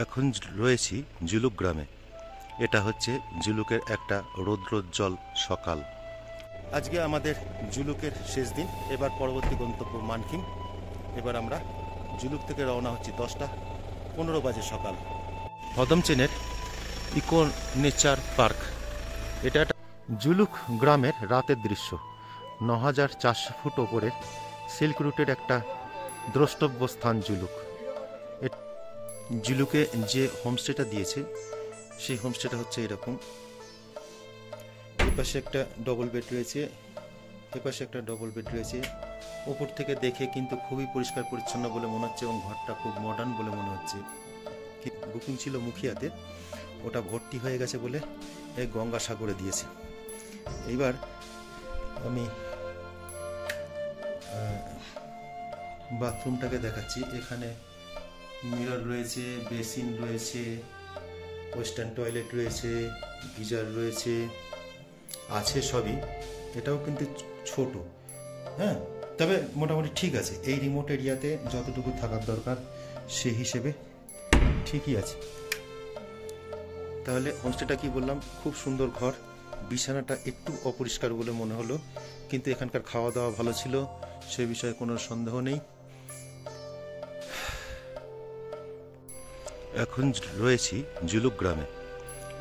এখন রয়েছি জুলুক গ্রামে। এটা হচ্ছে জুলুকের একটা রৌদ্রোজ্জ্বল সকাল। আজকে আমাদের জুলুকের শেষ দিন, এবার পরবর্তী গন্তব্য মানখিম। এবার আমরা জুলুক থেকে রওনা হচ্ছি 10:15 বাজে সকাল। পদমচেনের ইকো নেচার পার্ক। এটা একটা জুলুক গ্রামের রাতের দৃশ্য। 9400 ফুট ওপরে সিল্ক রুটের একটা দ্রষ্টব্য স্থান জুলুক। জুলুকে যে হোমস্টেটা দিয়েছে সেই হোমস্টেটা হচ্ছে এরকম। এপাশে একটা ডবল বেড রয়েছে, এপাশে একটা ডবল বেড রয়েছে। ওপর থেকে দেখে কিন্তু খুবই পরিষ্কার পরিচ্ছন্ন বলে মনে হচ্ছে এবং ঘরটা খুব মডার্ন বলে মনে হচ্ছে। বুকিং ছিল মুখিয়াতে, ওটা ভর্তি হয়ে গেছে বলে এই গঙ্গাসাগরে দিয়েছে। এইবার আমি বাথরুমটাকে দেখাচ্ছি। এখানে মিরর রয়েছে, বেসিন রয়েছে, ওয়েস্টার্ন টয়লেট রয়েছে, গিজার রয়েছে, আছে সবই। এটাও কিন্তু ছোট, হ্যাঁ, তবে মোটামুটি ঠিক আছে। এই রিমোট এরিয়াতে যতটুকু থাকার দরকার সেই হিসেবে ঠিকই আছে। তাহলে হোমস্টেটা কি বললাম, খুব সুন্দর ঘর। বিছানাটা একটু অপরিষ্কার বলে মনে হলো, কিন্তু এখানকার খাওয়া দাওয়া ভালো ছিল, সে বিষয়ে কোনো সন্দেহ নেই। এখন রয়েছি জুলুক গ্রামে।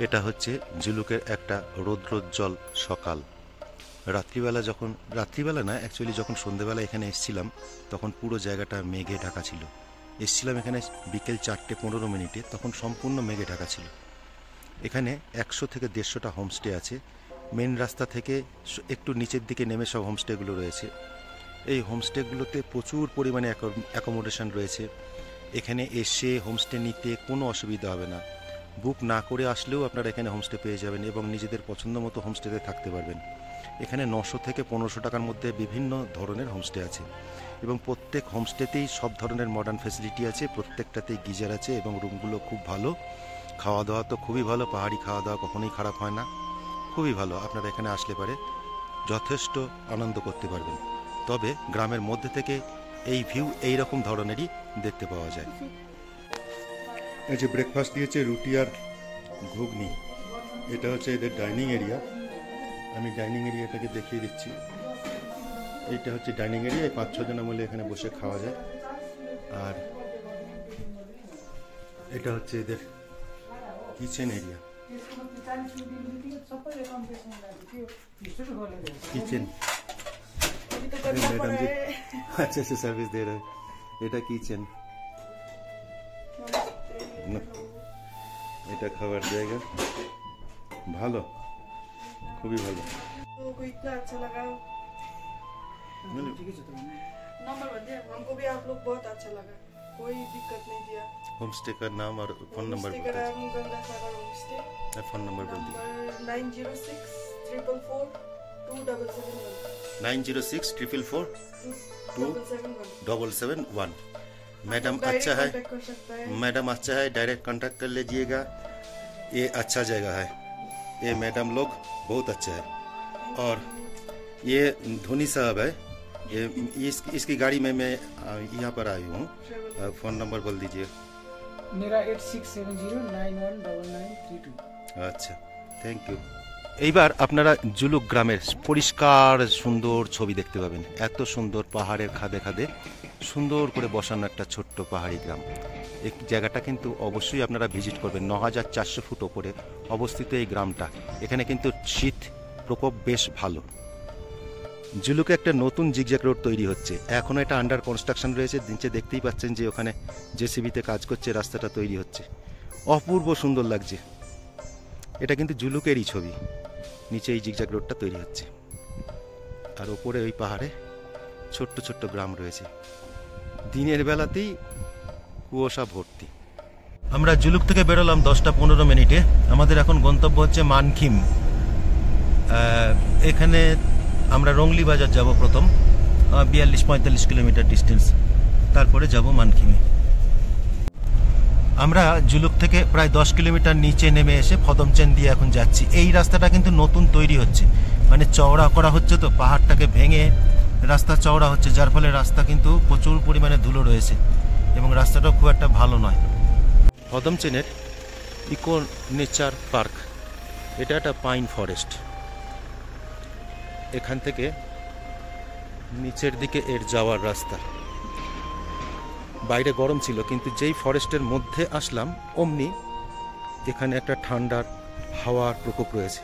এটা হচ্ছে জুলুকের একটা রৌদ্রোজ্জ্বল সকাল। রাত্রিবেলা না, অ্যাকচুয়ালি যখন সন্ধ্যেবেলা এখানে এসেছিলাম তখন পুরো জায়গাটা মেঘে ঢাকা ছিল। এসেছিলাম এখানে বিকেল 4:15, তখন সম্পূর্ণ মেঘে ঢাকা ছিল। এখানে 100 থেকে 150টা হোমস্টে আছে। মেন রাস্তা থেকে একটু নিচের দিকে নেমে সব হোমস্টেগুলো রয়েছে। এই হোমস্টেগুলোতে প্রচুর পরিমাণে অ্যাকোমোডেশন রয়েছে। এখানে এসে হোমস্টে নিতে কোনো অসুবিধা হবে না। বুক না করে আসলেও আপনারা এখানে হোমস্টে পেয়ে যাবেন এবং নিজেদের পছন্দ মতো হোমস্টেতে থাকতে পারবেন। এখানে 900 থেকে 1500 টাকার মধ্যে বিভিন্ন ধরনের হোমস্টে আছে এবং প্রত্যেক হোমস্টেতেই সব ধরনের মডার্ন ফ্যাসিলিটি আছে। প্রত্যেকটাতেই গিজার আছে এবং রুমগুলো খুব ভালো। খাওয়া দাওয়া তো খুবই ভালো, পাহাড়ি খাওয়া দাওয়া কখনোই খারাপ হয় না, খুবই ভালো। আপনারা এখানে আসলে পারে যথেষ্ট আনন্দ করতে পারবেন। তবে গ্রামের মধ্যে থেকে এই ভিউ এই রকম ধরনেরই দেখতে পাওয়া যায়। এই যে ব্রেকফাস্ট দিয়েছে রুটি আর ঘুগনি, এটা হচ্ছে এদের ডাইনিং এরিয়া। আমি ডাইনিং এরিয়াটাকে দেখিয়ে দিচ্ছি। এইটা হচ্ছে ডাইনিং এরিয়া, 5-6 জনের মিলে এখানে বসে খাওয়া যায়। আর এটা হচ্ছে এদের কিচেন এরিয়া। किचन मैडम जी अच्छे से सर्विस दे रहे हैं। এটা কিচেন, এটা খাবার জায়গা ভালো, খুবই ভালো। तो इतना अच्छा लगा, नंबर बंदे हमको भी आप लोग बहुत अच्छा लगा, कोई दिक्कत नहीं दिया। होमस्टे का नाम और फोन नंबर होमस्टे का नाम गंगासागर होमस्टे, फोन नंबर बोल दीजिए। 9064442771 9064442771। मैडम अच्छा है, मैडम अच्छा है, डायरेक्ट कांटेक्ट कर लीजिएगा। ये अच्छा जगह है, ये मैडम लोग बहुत अच्छा है। और ये धोनी साहब है, ये इसकी गाड़ी में मैं यहाँ पर आई हूँ। फोन नंबर बोल दीजिए। मेरा 8670919932। আচ্ছা, থ্যাংক ইউ। এইবার আপনারা জুলুক গ্রামের পরিষ্কার সুন্দর ছবি দেখতে পাবেন। এত সুন্দর পাহাড়ের খাদে খাদে সুন্দর করে বসানো একটা ছোট্ট পাহাড়ি গ্রাম। এই জায়গাটা কিন্তু অবশ্যই আপনারা ভিজিট করবেন। 9400 ফুট ওপরে অবস্থিত এই গ্রামটা। এখানে কিন্তু শীত প্রকোপ বেশ ভালো। জুলুকে একটা নতুন জিগজ্যাগ রোড তৈরি হচ্ছে, এখনও এটা আন্ডার কনস্ট্রাকশন রয়েছে। নিচে দেখতেই পাচ্ছেন যে ওখানে জেসিবিতে কাজ করছে, রাস্তাটা তৈরি হচ্ছে। অপূর্ব সুন্দর লাগছে। এটা কিন্তু জুলুকেরই ছবি। নিচে এই জিগজ্যাগ রোডটা তৈরি হচ্ছে, আর ওপরে ওই পাহাড়ে ছোট্ট ছোট্ট গ্রাম রয়েছে। দিনের বেলাতেই কুয়াশা ভর্তি। আমরা জুলুক থেকে বেরোলাম 10:15। আমাদের এখন গন্তব্য হচ্ছে মানখিম। এখানে আমরা রংলি বাজার যাব প্রথম, 42-45 কিলোমিটার ডিস্টেন্স, তারপরে যাব মানখিমে। আমরা জুলুক থেকে প্রায় 10 কিলোমিটার নিচে নেমে এসে পদমচেন দিয়ে এখন যাচ্ছি। এই রাস্তাটা কিন্তু নতুন তৈরি হচ্ছে, মানে চওড়া করা হচ্ছে, তো পাহাড়টাকে ভেঙে রাস্তা চওড়া হচ্ছে, যার ফলে রাস্তা কিন্তু প্রচুর পরিমাণে ধুলো রয়েছে এবং রাস্তাটাও খুব একটা ভালো নয়। পদমচেনের ইকো নেচার পার্ক, এটা একটা পাইন ফরেস্ট। এখান থেকে নিচের দিকে এর যাওয়ার রাস্তা। বাইরে গরম ছিল, কিন্তু যেই ফরেস্টের মধ্যে আসলাম অমনি এখানে একটা ঠান্ডার হাওয়ার প্রকোপ রয়েছে।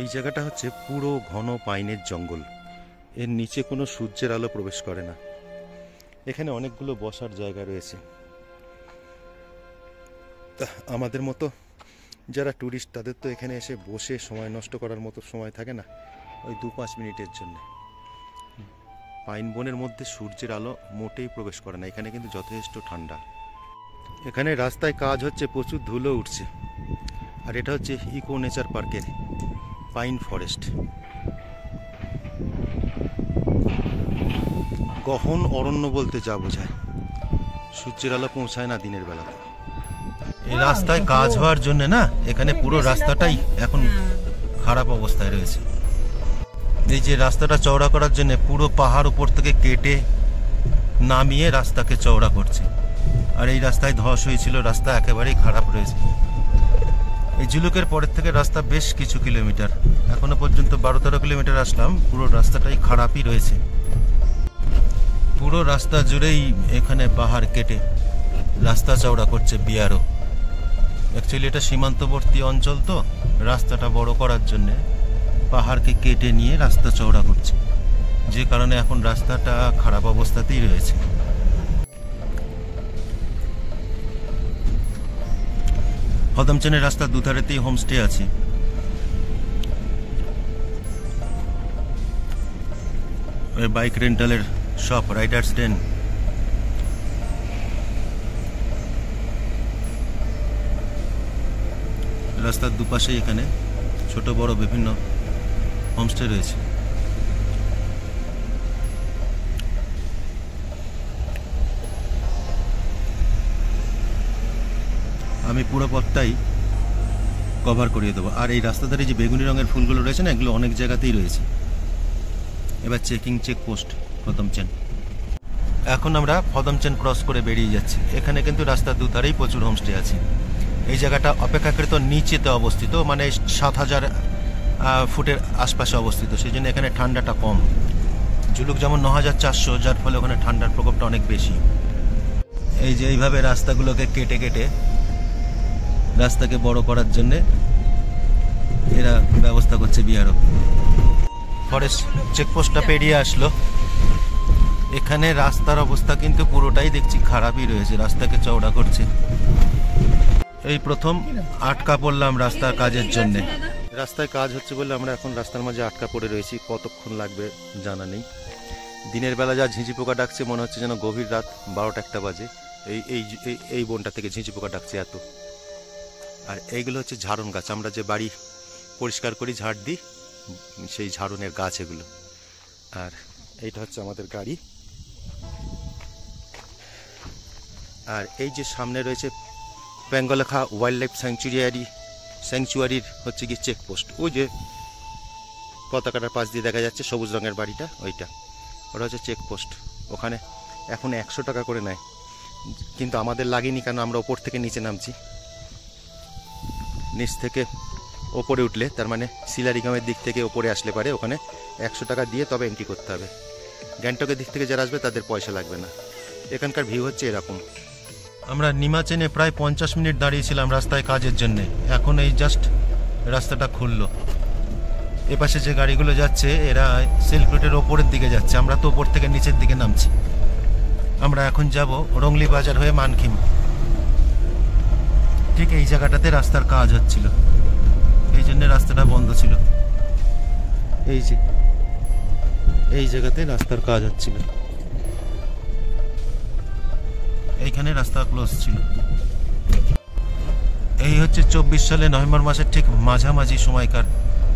এই জায়গাটা হচ্ছে পুরো ঘন পাইনের জঙ্গল। এর নিচে কোনো সূর্যের আলো প্রবেশ করে না। এখানে অনেকগুলো বসার জায়গা রয়েছে। আমাদের মতো যারা ট্যুরিস্ট তাদের তো এখানে এসে বসে সময় নষ্ট করার মতো সময় থাকে না, ওই 2-5 মিনিটের জন্য। পাইন বনের মধ্যে সূর্যের আলো মোটেই প্রবেশ করে না। এখানে কিন্তু যথেষ্ট ঠান্ডা। এখানে রাস্তায় কাজ হচ্ছে, প্রচুর ধুলো উঠছে। আর এটা হচ্ছে ইকো নেচার পার্কের পাইন ফরেস্ট। গহন অরণ্য বলতে যা বোঝায়, সূর্যের আলো পৌঁছায় না দিনের বেলাতে। এই রাস্তায় কাজ হওয়ার জন্য না, এখানে পুরো রাস্তাটাই এখন খারাপ অবস্থায় রয়েছে। এই যে রাস্তাটা চওড়া করার জন্য পুরো পাহাড় উপর থেকে কেটে নামিয়ে রাস্তাকে চওড়া করছে। আর এই রাস্তায় ধস হয়েছিল, রাস্তা একেবারেই খারাপ রয়েছে। এই জুলুকের পরের থেকে রাস্তা বেশ কিছু কিলোমিটার, এখনো পর্যন্ত 12-13 কিলোমিটার আসলাম। পুরো রাস্তাটাই খারাপই রয়েছে। পুরো রাস্তা জুড়েই এখানে পাহাড় কেটে রাস্তা চওড়া করছে বিআরও। অ্যাকচুয়ালি এটা সীমান্তবর্তী অঞ্চল, তো রাস্তাটা বড় করার জন্য পাহাড়কে কেটে নিয়ে রাস্তা চওড়া করছে, যে কারণে এখন রাস্তাটা খারাপ অবস্থাতেই রয়েছে। পদমচেনের রাস্তার দুধারেতেই হোমস্টে আছে। বাইক রেন্টালের শপ, রাইডার্স ডেন। রাস্তার দুপাশে এখানে ছোট বড় বিভিন্ন হোমস্টে রয়েছে। আমি পুরো পথটাই কভার করিয়ে দেবো। আর এই রাস্তা ধারে যে বেগুনি রঙের ফুলগুলো রয়েছে না, এগুলো অনেক জায়গাতেই রয়েছে। এবার চেকপোস্ট পদমচেন। এখন আমরা পদমচেন ক্রস করে বেরিয়ে যাচ্ছি। এখানে কিন্তু রাস্তার দুধারেই প্রচুর হোমস্টে আছে। এই জায়গাটা অপেক্ষাকৃত নিচেতে অবস্থিত, মানে 7000 ফুটের আশপাশে অবস্থিত, সেই জন্য এখানে ঠান্ডাটা কম। জুলুক যেমন 9400, যার ফলে ওখানে ঠান্ডার প্রকোপটা অনেক বেশি। এই যে এইভাবে রাস্তাগুলোকে কেটে কেটে রাস্তাকে বড় করার জন্য এরা ব্যবস্থা করছে বিআরও। ফরেস্ট চেকপোস্টটা পেরিয়ে আসলো। এখানে রাস্তার অবস্থা কিন্তু পুরোটাই দেখছি খারাপই রয়েছে, রাস্তাকে চওড়া করছে। এই প্রথম আটকা পড়লাম রাস্তার কাজের জন্য। রাস্তায় কাজ হচ্ছে বলে আমরা এখন রাস্তার মাঝে আটকা পড়ে রয়েছি। কতক্ষণ লাগবে জানা নেই। দিনের বেলা যা ঝিঁঝি পোকা ডাকছে, মনে হচ্ছে যেন গভীর রাত 12টা বাজে। এই বনটা থেকে ঝিঁঝি পোকা ডাকছে এত। আর এইগুলো হচ্ছে ঝাড়ন গাছ, আমরা যে বাড়ি পরিষ্কার করি ঝাড় দিই, সেই ঝাড়নের গাছ এগুলো। আর এইটা হচ্ছে আমাদের গাড়ি। আর এই যে সামনে রয়েছে পেঙ্গলেখা ওয়াইল্ড লাইফ স্যাংচুয়ারির হচ্ছে কি চেকপোস্ট। ওই যে পতাকাটার পাশ দিয়ে দেখা যাচ্ছে সবুজ রঙের বাড়িটা, ওইটা ওটা হচ্ছে চেকপোস্ট। ওখানে এখন 100 টাকা করে নেয়, কিন্তু আমাদের লাগেনি, কারণ আমরা ওপর থেকে নিচে নামছি। নিচ থেকে ওপরে উঠলে, তার মানে শিলারিগামের দিক থেকে ওপরে আসলে পারে ওখানে 100 টাকা দিয়ে তবে এন্ট্রি করতে হবে। গ্যাংটকের দিক থেকে যারা আসবে তাদের পয়সা লাগবে না। এখানকার ভিউ হচ্ছে এরকম। আমরা নিমাচেনে প্রায় 50 মিনিট দাঁড়িয়েছিলাম রাস্তায় কাজের জন্য। এখন এই জাস্ট রাস্তাটা খুললো। এপাশে যে গাড়িগুলো যাচ্ছে এরা সিল্ক রোডের ওপরের দিকে যাচ্ছে, আমরা তো ওপর থেকে নিচের দিকে নামছি। আমরা এখন যাব রংলি বাজার হয়ে মানকিম। ঠিক এই জায়গাটাতে রাস্তার কাজ হচ্ছিল, এই জন্য রাস্তাটা বন্ধ ছিল। এই যে এই জায়গাতে রাস্তার কাজ হচ্ছিল, এইখানে রাস্তা ক্লোজ ছিল। এই হচ্ছে 24 সালে নভেম্বর মাসের ঠিক মাঝামাঝি সময়কার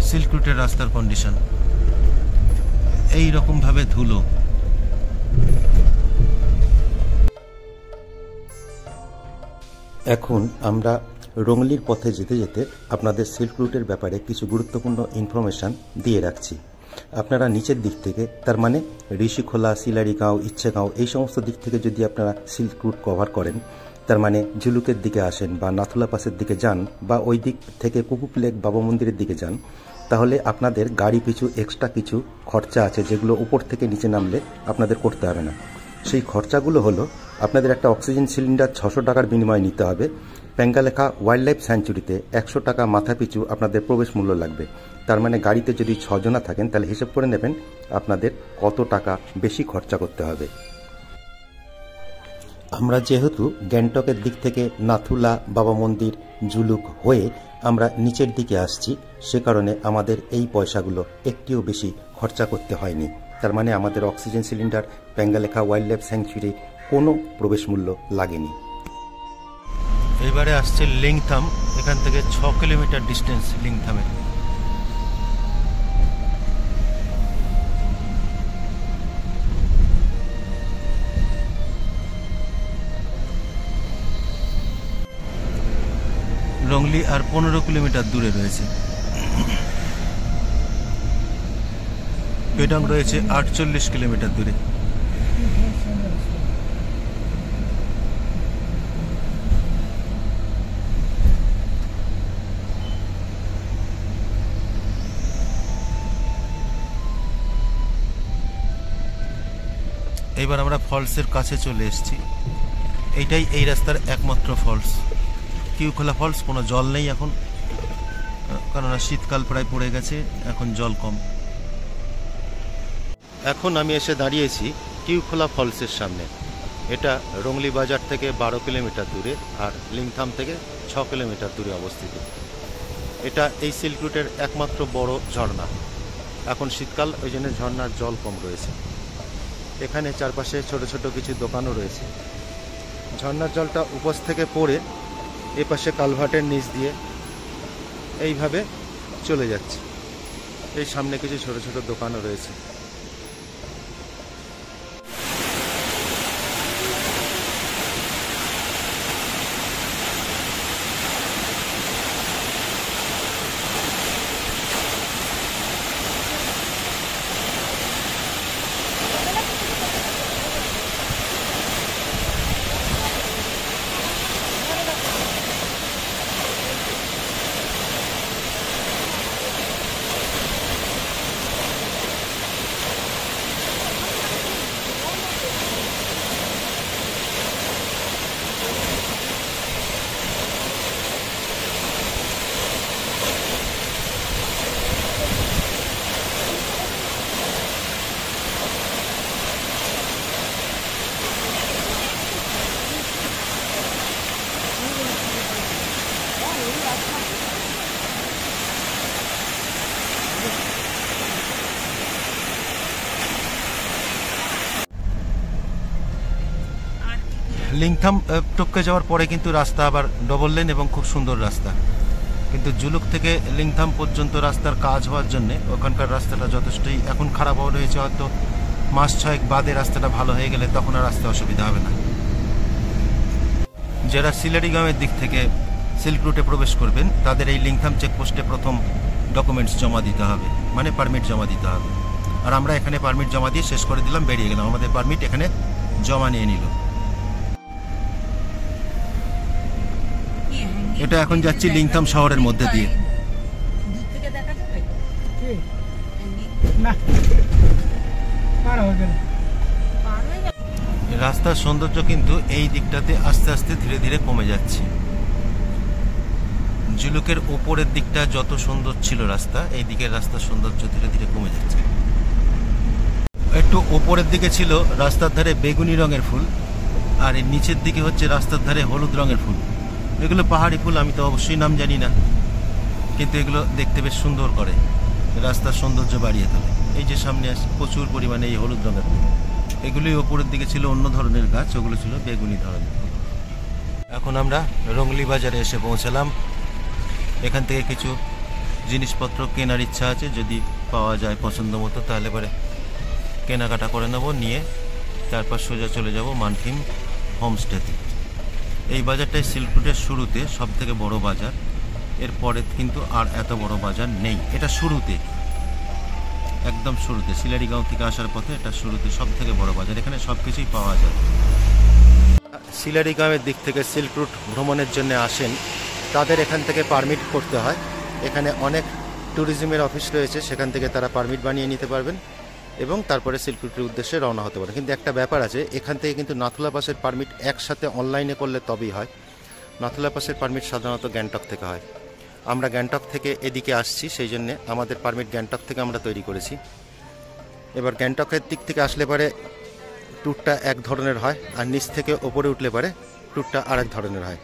সিল্ক রুটের রাস্তার কন্ডিশন। এই রকম ভাবে ধুলো। এখন আমরা রংলির পথে যেতে যেতে আপনাদের সিল্ক রুটের ব্যাপারে কিছু গুরুত্বপূর্ণ ইনফরমেশান দিয়ে রাখছি। আপনারা নিচের দিক থেকে, তার মানে ঋষিখোলা, সিলারিগাঁও, ইচ্ছেগাঁও এই সমস্ত দিক থেকে যদি আপনারা সিল্ক রুট কভার করেন, তার মানে জুলুকের দিকে আসেন বা নাথুলা পাসের দিকে যান বা ওই দিক থেকে কুকুপ লেক বাবা মন্দিরের দিকে যান, তাহলে আপনাদের গাড়ি পিছু এক্সট্রা কিছু খরচা আছে যেগুলো উপর থেকে নিচে নামলে আপনাদের করতে হবে না। সেই খরচাগুলো হলো, আপনাদের একটা অক্সিজেন সিলিন্ডার 600 টাকার বিনিময়ে নিতে হবে। পেঙ্গালেখা ওয়াইল্ড লাইফ স্যাঞ্চুরিতে 100 টাকা মাথা পিছু আপনাদের প্রবেশ মূল্য লাগবে। তার মানে গাড়িতে যদি 6 জনা থাকেন তাহলে হিসেব করে নেবেন আপনাদের কত টাকা বেশি খরচা করতে হবে। আমরা যেহেতু গ্যাংটকের দিক থেকে নাথুলা, বাবা মন্দির, জুলুক হয়ে আমরা নিচের দিকে আসছি, সে কারণে আমাদের এই পয়সাগুলো একটিও বেশি খরচা করতে হয়নি। তার মানে আমাদের অক্সিজেন সিলিন্ডার, পেঙ্গালেখা ওয়াইল্ড লাইফ স্যাংচুরি কোনো প্রবেশ মূল্য লাগেনি। এবারে আসছে লিংথাম। এখান থেকে 6 কিলোমিটার ডিস্টেন্স লিংথামের। রংলি আর 15 কিলোমিটার দূরে রয়েছে। পেডং রয়েছে 48 কিলোমিটার দূরে। এবার আমরা ফলসের কাছে চলে এসেছি। এইটাই এই রাস্তার একমাত্র ফলস, কিউখোলা ফলস। কোনো জল নেই এখন, কেননা শীতকাল প্রায় পড়ে গেছে, এখন জল কম। এখন আমি এসে দাঁড়িয়েছি কিউখোলা ফলসের সামনে। এটা রংলি বাজার থেকে 12 কিলোমিটার দূরে আর লিংথাম থেকে 6 কিলোমিটার দূরে অবস্থিত। এটা এই সিল্ক রুটের একমাত্র বড় ঝর্ণা। এখন শীতকাল, ওই জন্য ঝর্ণার জল কম রয়েছে। এখানে চারপাশে ছোট ছোট কিছু দোকানও রয়েছে। ঝর্ণার জলটা উপর থেকে পড়ে এপাশে কালভার্টের নিচ দিয়ে এইভাবে চলে যাচ্ছে। এই সামনে কিছু ছোট ছোট দোকানও রয়েছে। লিংথাম টপকে যাওয়ার পরে কিন্তু রাস্তা আবার ডবল লেন এবং খুব সুন্দর রাস্তা। কিন্তু জুলুক থেকে লিংথাম পর্যন্ত রাস্তার কাজ হওয়ার জন্য ওখানকার রাস্তাটা যথেষ্টই এখন খারাপ হয়ে রয়েছে। হয়তো মাস 6 বাদে রাস্তাটা ভালো হয়ে গেলে তখন আর রাস্তা অসুবিধা হবে না। যারা সিলারিগাঁওয়ের দিক থেকে সিল্ক রুটে প্রবেশ করবেন তাদের এই লিংথাম চেকপোস্টে প্রথম ডকুমেন্টস জমা দিতে হবে, মানে পারমিট জমা দিতে হবে। আর আমরা এখানে পারমিট জমা দিয়ে শেষ করে দিলাম, বেরিয়ে গেলাম। আমাদের পারমিট এখানে জমা নিয়ে নিল। এটা এখন যাচ্ছি লিংথাম শহরের মধ্যে দিয়ে। রাস্তার সৌন্দর্য কিন্তু এই দিকটাতে আস্তে আস্তে ধীরে ধীরে কমে যাচ্ছে। জুলুকের উপরের দিকটা যত সুন্দর ছিল রাস্তা, এই দিকের রাস্তার সৌন্দর্য ধীরে ধীরে কমে যাচ্ছে। একটু উপরের দিকে ছিল রাস্তার ধারে বেগুনি রঙের ফুল, আর এই নিচের দিকে হচ্ছে রাস্তার ধারে হলুদ রঙের ফুল। এগুলো পাহাড়ি ফুল, আমি তো অবশ্যই নাম জানি না, কিন্তু এগুলো দেখতে বেশ সুন্দর করে, রাস্তার সৌন্দর্য বাড়িয়ে তোলে। এই যে সামনে আসে প্রচুর পরিমাণে এই হলুদ রঙের ফুল। এগুলোই ওপরের দিকে ছিল অন্য ধরনের গাছ, ওগুলো ছিল বেগুনি ধরনের ফুল। এখন আমরা রংলি বাজারে এসে পৌঁছালাম। এখান থেকে কিছু জিনিসপত্র কেনার ইচ্ছা আছে, যদি পাওয়া যায় পছন্দ মতো তাহলে পরে কেনাকাটা করে নেব, নিয়ে তারপর সোজা চলে যাব মানকিন হোমস্টেতে। এই বাজারটাই সিল্ক রুটের শুরুতে সব থেকে বড় বাজার। এরপরে কিন্তু আর এত বড় বাজার নেই। এটা শুরুতে, একদম শুরুতে, সিলারিগাঁও থেকে আসার পথে এটা শুরুতে সব থেকে বড় বাজার। এখানে সব কিছুই পাওয়া যায়। সিলারিগাঁওয়ের দিক থেকে সিল্ক রুট ভ্রমণের জন্য আসেন, তাদের এখান থেকে পারমিট করতে হয়। এখানে অনেক ট্যুরিজমের অফিস রয়েছে, সেখান থেকে তারা পারমিট বানিয়ে নিতে পারবেন এবং তারপরে সিল্ক রুটের উদ্দেশ্যে রওনা হতে পারে। কিন্তু একটা ব্যাপার আছে, এখান থেকে কিন্তু নাথুলা পাসের পারমিট একসাথে অনলাইনে করলে তবেই হয়। নাথুলা পাসের পারমিট সাধারণত গ্যাংটক থেকে হয়। আমরা গ্যাংটক থেকে এদিকে আসছি, সেই জন্যে আমাদের পারমিট গ্যাংটক থেকে আমরা তৈরি করেছি। এবার গ্যাংটকের দিক থেকে আসলে পরে ট্যুরটা এক ধরনের হয়, আর নিচ থেকে ওপরে উঠলে পরে ট্যুরটা আর এক ধরনের হয়।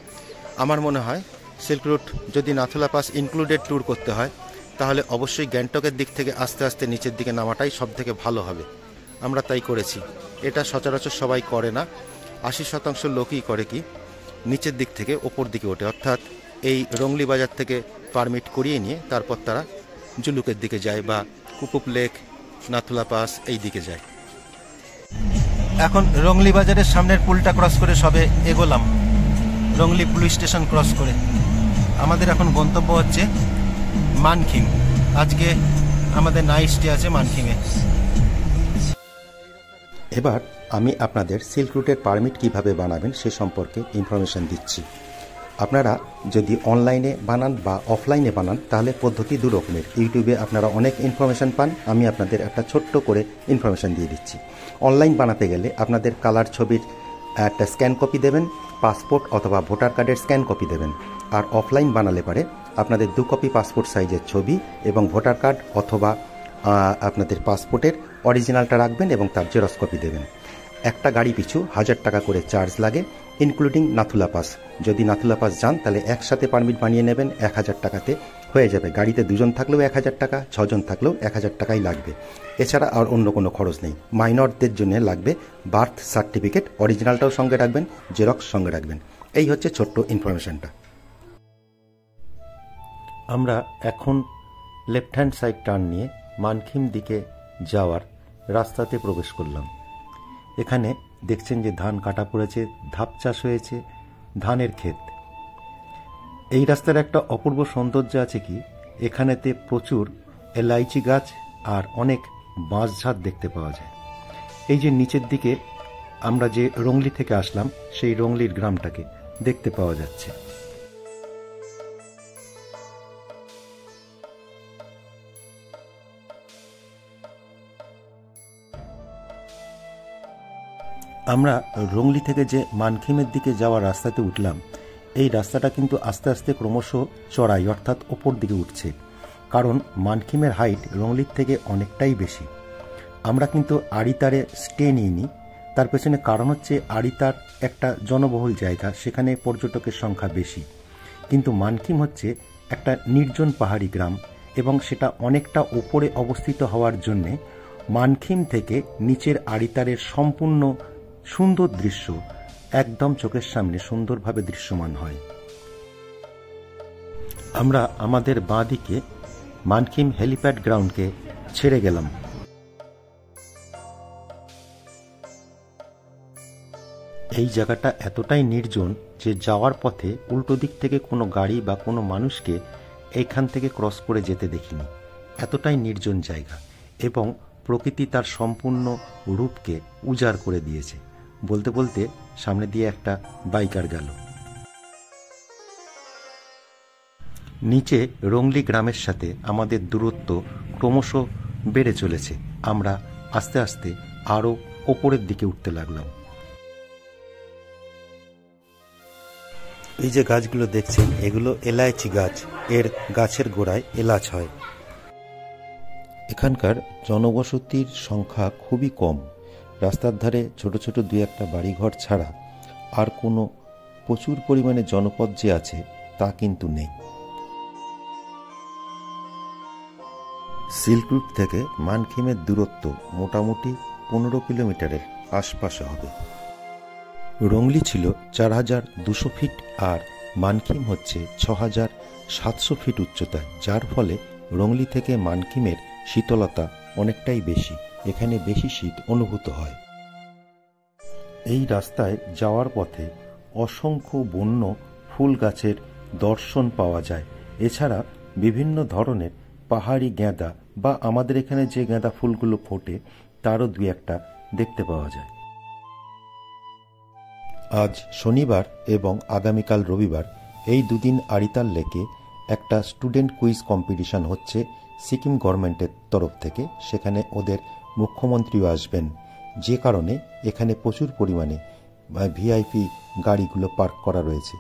আমার মনে হয় সিল্ক রুট যদি নাথুলা পাস ইনক্লুডেড ট্যুর করতে হয়, তাহলে অবশ্যই গ্যাংটকের দিক থেকে আস্তে আস্তে নিচের দিকে নামাটাই সব থেকে ভালো হবে। আমরা তাই করেছি। এটা সচরাচর সবাই করে না। 80% লোকই করে কি, নিচের দিক থেকে ওপর দিকে ওঠে, অর্থাৎ এই রংলি বাজার থেকে পারমিট করিয়ে নিয়ে তারপর তারা জুলুকের দিকে যায় বা কুকুপ লেক, নাথুলা পাস এই দিকে যায়। এখন রংলি বাজারের সামনের পুলটা ক্রস করে সবে এগোলাম, রংলি পুলিশ স্টেশন ক্রস করে। আমাদের এখন গন্তব্য হচ্ছে মানখিম। আজকে আমাদের নাইট স্টে আছে মানখিমে। এবার আমি আপনাদের সিল্ক রুটের পারমিট কিভাবে বানাবেন সে সম্পর্কে ইনফরমেশন দিচ্ছি। আপনারা যদি অনলাইনে বানান বা অফলাইনে বানান তাহলে পদ্ধতি দু রকমের। ইউটিউবে আপনারা অনেক ইনফরমেশন পান, আমি আপনাদের একটা ছোট্ট করে ইনফরমেশন দিয়ে দিচ্ছি। অনলাইন বানাতে গেলে আপনাদের কালার ছবির একটা স্ক্যান কপি দেবেন, পাসপোর্ট অথবা ভোটার কার্ডের স্ক্যান কপি দেবেন। আর অফলাইন বানালে পারে আপনাদের 2 কপি পাসপোর্ট সাইজের ছবি এবং ভোটার কার্ড অথবা আপনাদের পাসপোর্টের অরিজিনালটা রাখবেন এবং তার জেরক্স কপি দেবেন। একটা গাড়ি পিছু 1000 টাকা করে চার্জ লাগে, ইনক্লুডিং নাথুলা পাস। যদি নাথুলা পাস যান তাহলে একসাথে পারমিট বানিয়ে নেবেন, 1000 টাকাতে হয়ে যাবে। গাড়িতে 2 জন থাকলেও 1000 টাকা, 6 জন থাকলেও 1000 টাকাই লাগবে। এছাড়া আর অন্য কোনো খরচ নেই। মাইনরদের জন্য লাগবে বার্থ সার্টিফিকেট, অরিজিনালটাও সঙ্গে রাখবেন, জেরক্স সঙ্গে রাখবেন। এই হচ্ছে ছোট্ট ইনফরমেশনটা। আমরা এখন লেফট হ্যান্ড সাইড টার্ন নিয়ে মানখিম দিকে যাওয়ার রাস্তাতে প্রবেশ করলাম। এখানে দেখছেন যে ধান কাটা পড়েছে, ধাপ চাষ হয়েছে, ধানের ক্ষেত। এই রাস্তার একটা অপূর্ব সৌন্দর্য আছে কি, এখানেতে প্রচুর এলাইচি গাছ আর অনেক বাঁশঝাড় দেখতে পাওয়া যায়। এই যে নিচের দিকে আমরা যে রংলি থেকে আসলাম সেই রংলির গ্রামটাকে দেখতে পাওয়া যাচ্ছে। আমরা রংলি থেকে যে মানখিমের দিকে যাওয়ার রাস্তাতে উঠলাম, এই রাস্তাটা কিন্তু আস্তে আস্তে ক্রমশ চড়াই অর্থাৎ ওপর দিকে উঠছে, কারণ মানখিমের হাইট রংলির থেকে অনেকটাই বেশি। আমরা কিন্তু আড়িতারে স্টে নিইনি, তার পেছনে কারণ হচ্ছে আড়িতার একটা জনবহুল জায়গা, সেখানে পর্যটকের সংখ্যা বেশি। কিন্তু মানখিম হচ্ছে একটা নির্জন পাহাড়ি গ্রাম এবং সেটা অনেকটা ওপরে অবস্থিত হওয়ার জন্যে মানখিম থেকে নিচের আড়িতারের সম্পূর্ণ সুন্দর দৃশ্য একদম চোখের সামনে সুন্দরভাবে দৃশ্যমান হয়। আমরা আমাদের বাঁ দিকে মানখিম হেলিপ্যাড গ্রাউন্ডকে ছেড়ে গেলাম। এই জায়গাটা এতটাই নির্জন যে যাওয়ার পথে উল্টো দিক থেকে কোনো গাড়ি বা কোনো মানুষকে এইখান থেকে ক্রস করে যেতে দেখিনি। এতটাই নির্জন জায়গা এবং প্রকৃতি তার সম্পূর্ণ রূপকে উজাড় করে দিয়েছে। বলতে বলতে সামনে দিয়ে একটা বাইকার গেল। নিচে রংলি গ্রামের সাথে আমাদের দূরত্ব ক্রমশ বেড়ে চলেছে। আমরা আস্তে আস্তে আরো ওপরের দিকে উঠতে লাগলাম। এই যে গাছগুলো দেখছেন এগুলো এলাইচি গাছ, এর গাছের গোড়ায় এলাচ হয়। এখানকার জনবসতির সংখ্যা খুবই কম। রাস্তার ধারে ছোট ছোট 2-1টা বাড়িঘর ছাড়া আর কোনো প্রচুর পরিমাণে জনপদ যে আছে তা কিন্তু নেই। সিল্ক রুট থেকে মানখিমের দূরত্ব মোটামুটি 15 কিলোমিটারের আশপাশে হবে। রংলি ছিল 4200 ফিট আর মানখিম হচ্ছে 6700 ফিট উচ্চতায়, যার ফলে রংলি থেকে মানখিমের শীতলতা অনেকটাই বেশি। এখানে বেশি শীত অনুভূত হয়। এই রাস্তায় যাওয়ার পথে অসংখ্য বন্য ফুল গাছের দর্শন পাওয়া যায়। এছাড়া বিভিন্ন ধরনের পাহাড়ি গাঁদা বা আমাদের এখানে যে গাঁদা ফুলগুলো ফোটে তারও দুই একটা দেখতে পাওয়া যায়। আজ শনিবার এবং আগামীকাল রবিবার এই দুদিন আরিতাল লেকে একটা স্টুডেন্ট কুইজ কম্পিটিশন হচ্ছে সিকিম গভর্নমেন্টের তরফ থেকে। সেখানে ওদের মুখ্যমন্ত্রীও আসবেন, যে কারণে এখানে প্রচুর পরিমাণে ভিআইপি গাড়িগুলো পার্ক করা রয়েছে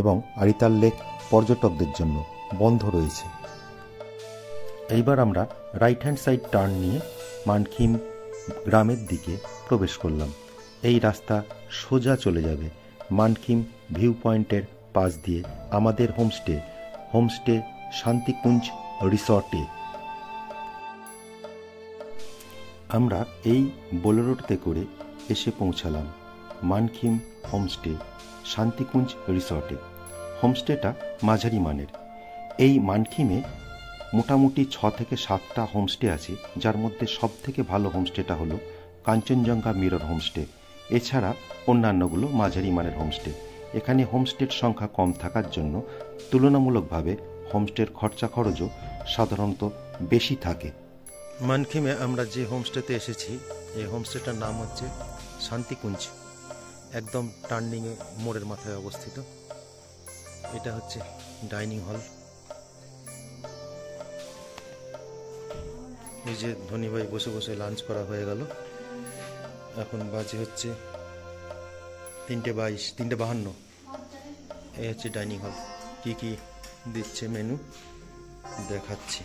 এবং আরিতাল লেক পর্যটকদের জন্য বন্ধ রয়েছে। এইবার আমরা রাইট হ্যান্ড সাইড টার্ন নিয়ে মানখিম গ্রামের দিকে প্রবেশ করলাম। এই রাস্তা সোজা চলে যাবে মানখিম ভিউ পয়েন্টের পাশ দিয়ে আমাদের হোমস্টে শান্তিকুঞ্জ রিসর্টে। আমরা এই বোলেরোতে করে এসে পৌঁছালাম মানখিম হোমস্টে শান্তিকুঞ্জ রিসর্টে। হোমস্টেটা মাঝারি মানের। এই মানখিমে মোটামুটি 6 থেকে 7টা হোমস্টে আছে, যার মধ্যে সব থেকে ভালো হোমস্টেটা হলো কাঞ্চনজঙ্ঘা মিরর হোমস্টে। এছাড়া অন্যান্যগুলো মাঝারি মানের হোমস্টে। এখানে হোমস্টের সংখ্যা কম থাকার জন্য তুলনামূলকভাবে হোমস্টের খরচও সাধারণত বেশি থাকে। মানখিমে আমরা যে হোমস্টেতে এসেছি এই হোমস্টেটার নাম হচ্ছে শান্তিকুঞ্জ। একদম টার্নিংয়ে মোড়ের মাথায় অবস্থিত। এটা হচ্ছে ডাইনিং হল। এই যে ধনী ভাই বসে বসে লাঞ্চ করা হয়ে গেল। এখন বাজে হচ্ছে 3:52। এই হচ্ছে ডাইনিং হল। কি কি দিচ্ছে মেনু দেখাচ্ছি।